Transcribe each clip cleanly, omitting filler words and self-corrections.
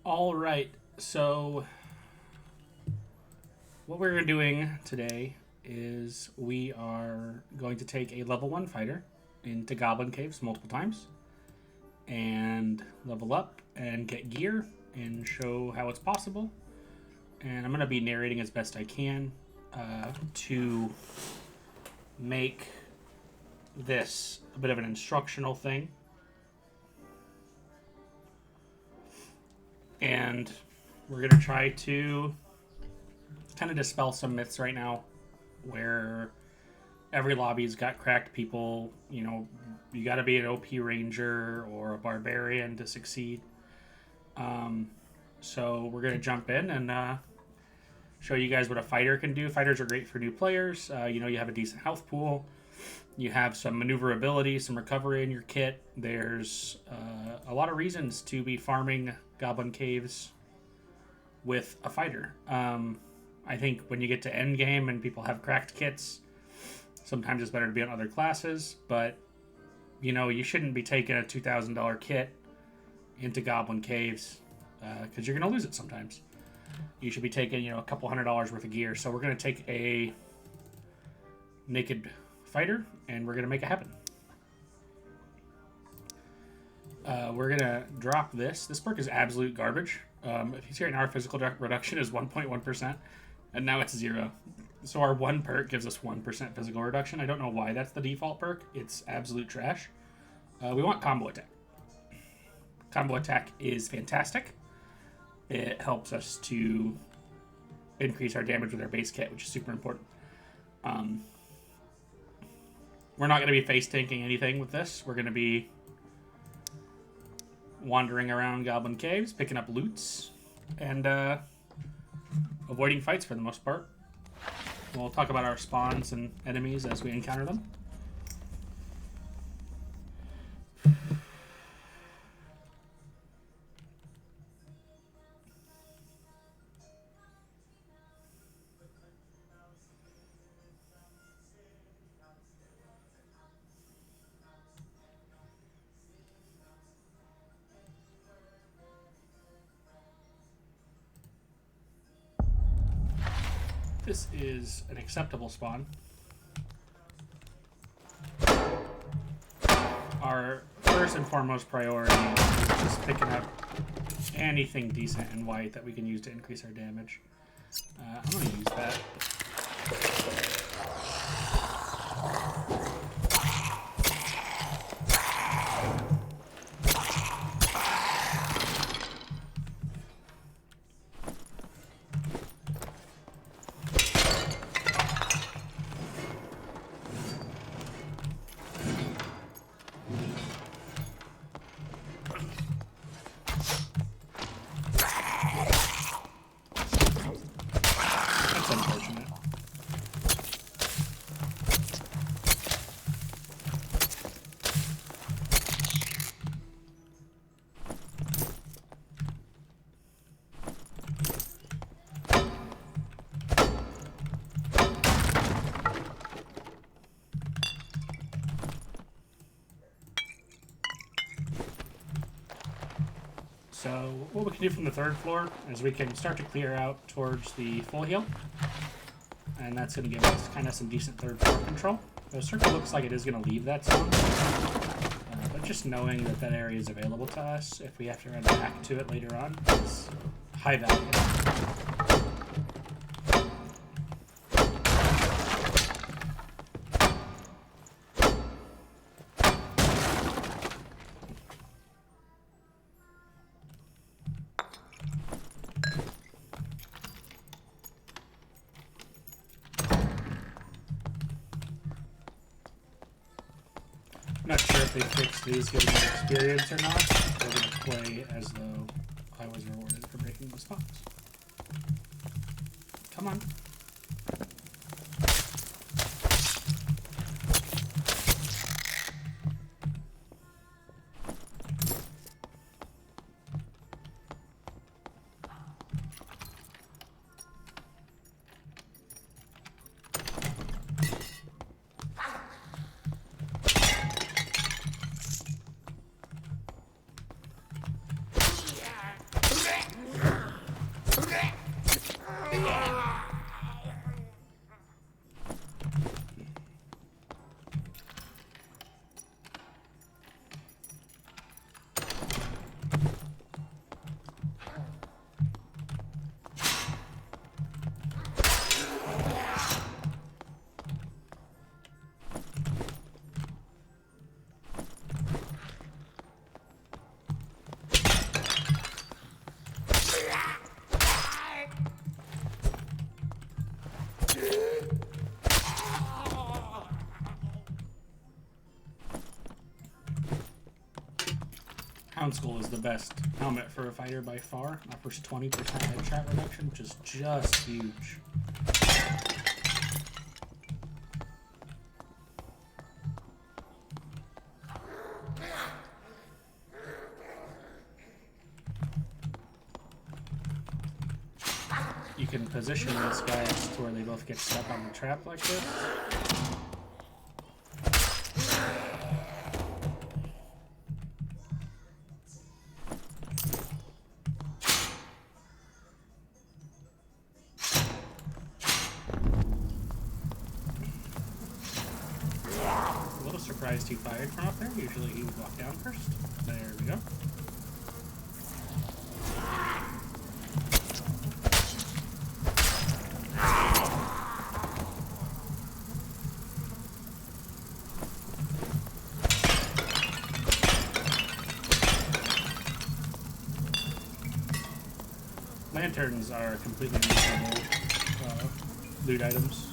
All right, so what we're doing today is we are going to take a level 1 fighter into Goblin Caves multiple times and level up and get gear and show how it's possible. And I'm going to be narrating as best I can to make this a bit of an instructional thing. And we're going to try to kind of dispel some myths right now where every lobby's got cracked people. You know, you got to be an OP ranger or a barbarian to succeed. So we're going to jump in and show you guys what a fighter can do. Fighters are great for new players. You know, you have a decent health pool. You have some maneuverability, some recovery in your kit. There's a lot of reasons to be farming Goblin Caves with a fighter. I think when you get to end game and people have cracked kits, sometimes it's better to be on other classes. But, you know, you shouldn't be taking a $2,000 kit into Goblin Caves because you're going to lose it sometimes. You should be taking, you know, a couple $100 worth of gear. So we're going to take a naked fighter and we're going to make it happen. We're going to drop this. This perk is absolute garbage. If you see right now, our physical reduction is 1.1%, and now it's 0. So our one perk gives us 1% physical reduction. I don't know why that's the default perk. It's absolute trash. We want combo attack. Combo attack is fantastic. It helps us to increase our damage with our base kit, which is super important. We're not going to be face tanking anything with this. We're going to be wandering around Goblin Caves, picking up loots, and avoiding fights for the most part. We'll talk about our spawns and enemies as we encounter them. This is an acceptable spawn. Our first and foremost priority is just picking up anything decent and white that we can use to increase our damage. I'm going to use that. So what we can do from the third floor is we can start to clear out towards the full heal. And that's going to give us kind of some decent third floor control. The circle looks like it is going to leave that zone. But just knowing that that area is available to us, if we have to run back to it later on, is high value. Not sure if they fixed these getting more experience or not. We're going to play as though I was rewarded for breaking the spots. Come on. Crown Skull is the best helmet for a fighter by far. Offers 20% headshot reduction, which is just huge. You can position these guys to where they both get stuck on the trap like this. A little surprised he fired from up there. Usually he would walk down first. There we go. Lanterns are completely reasonable loot items.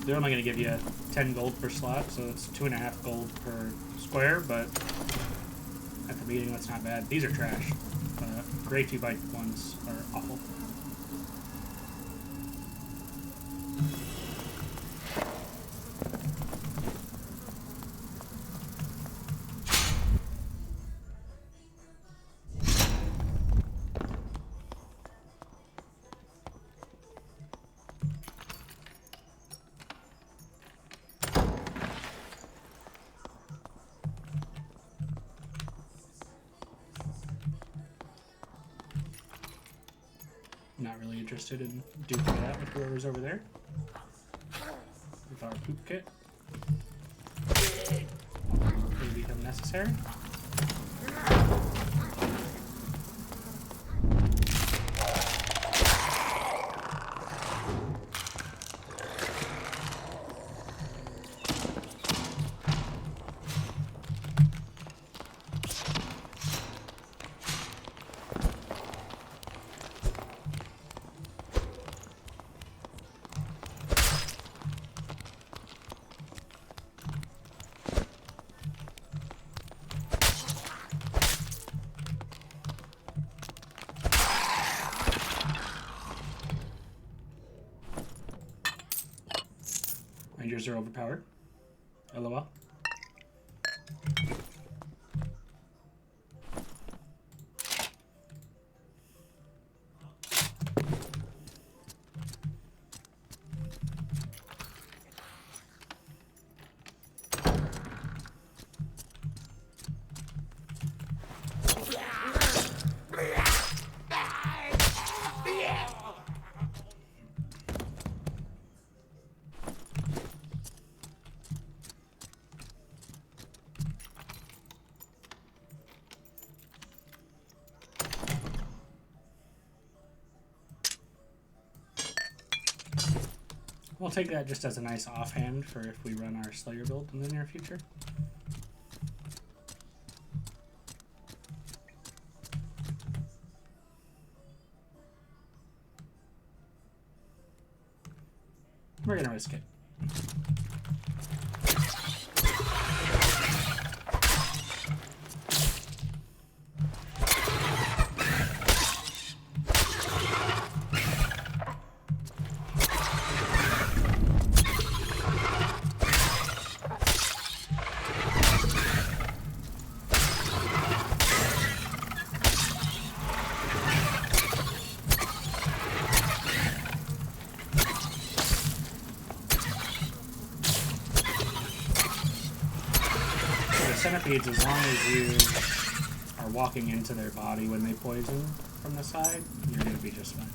They're only going to give you 10 gold per slot, so it's 2.5 gold per square, but at the beginning that's not bad. These are trash. Gray 2x ones are awful. Not really interested in duking it out with whoever's over there. With our poop kit. May become necessary. Rangers are overpowered. LOL. We'll take that just as a nice offhand for if we run our Slayer build in the near future. We're gonna risk it. Centipedes, as long as you are walking into their body when they poison from the side, you're going to be just fine.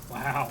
Wow.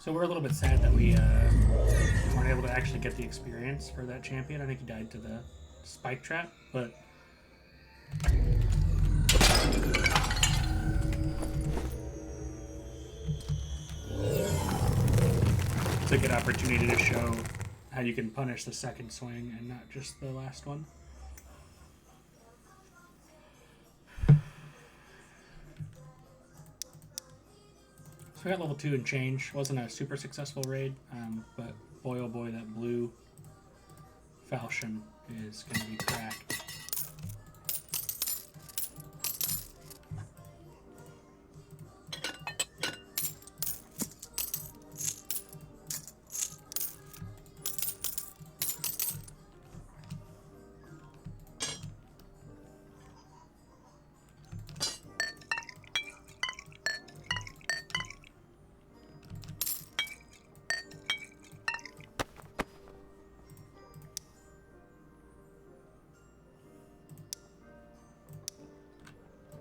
So we're a little bit sad that we weren't able to actually get the experience for that champion. I think he died to the spike trap, but it's a good opportunity to show how you can punish the second swing and not just the last one. So we got level 2 and change. Wasn't a super successful raid, but boy oh boy, that blue falchion is going to be cracked.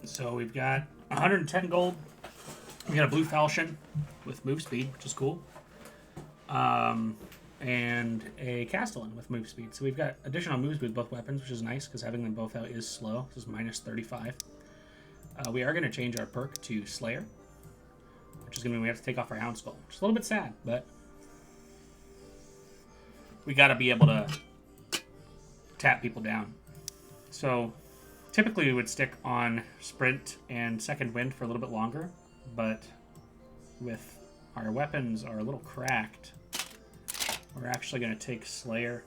So we've got 110 gold. We got a blue falchion with move speed, which is cool. And a castellan with move speed. So we've got additional moves with both weapons, which is nice because having them both out is slow. This is minus 35. We are going to change our perk to Slayer, which is going to mean we have to take off our Hound Skull, which is a little bit sad, but we got to be able to tap people down. So typically we would stick on Sprint and Second Wind for a little bit longer, but with our weapons are a little cracked, we're actually going to take Slayer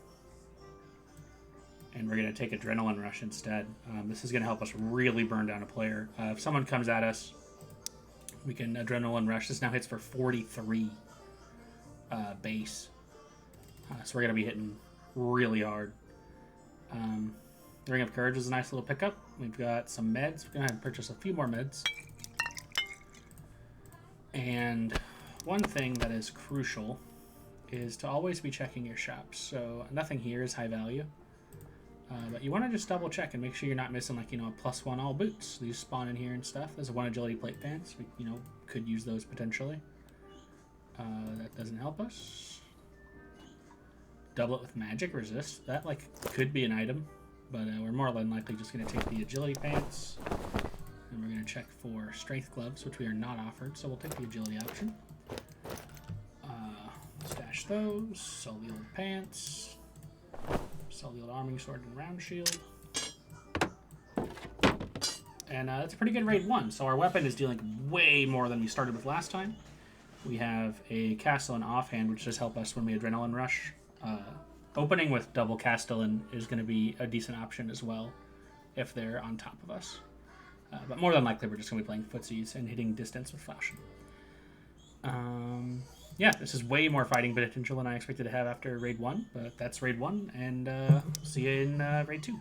and we're going to take Adrenaline Rush instead. This is going to help us really burn down a player. If someone comes at us, we can Adrenaline Rush. This now hits for 43 base. So we're going to be hitting really hard. Ring of Courage is a nice little pickup. We've got some meds. We're going to purchase a few more meds. And one thing that is crucial is to always be checking your shops. So nothing here is high value. But you want to just double check and make sure you're not missing, like, a +1 all boots. These spawn in here and stuff. There's a 1 agility plate pants. We, could use those potentially. That doesn't help us. Double it with magic resist. That, could be an item. But we're more than likely just going to take the agility pants. And we're going to check for strength gloves, which we are not offered. So we'll take the agility option. Stash those. Sell the old pants. Sell the old arming sword and round shield. And that's a pretty good raid 1. So our weapon is dealing way more than we started with last time. We have a Castellan offhand, which does help us when we Adrenaline Rush. Opening with double Castellan is going to be a decent option as well if they're on top of us. But more than likely, we're just going to be playing footsies and hitting distance with Falchion. Yeah, this is way more fighting potential than I expected to have after Raid 1, but that's Raid 1, and see you in Raid 2.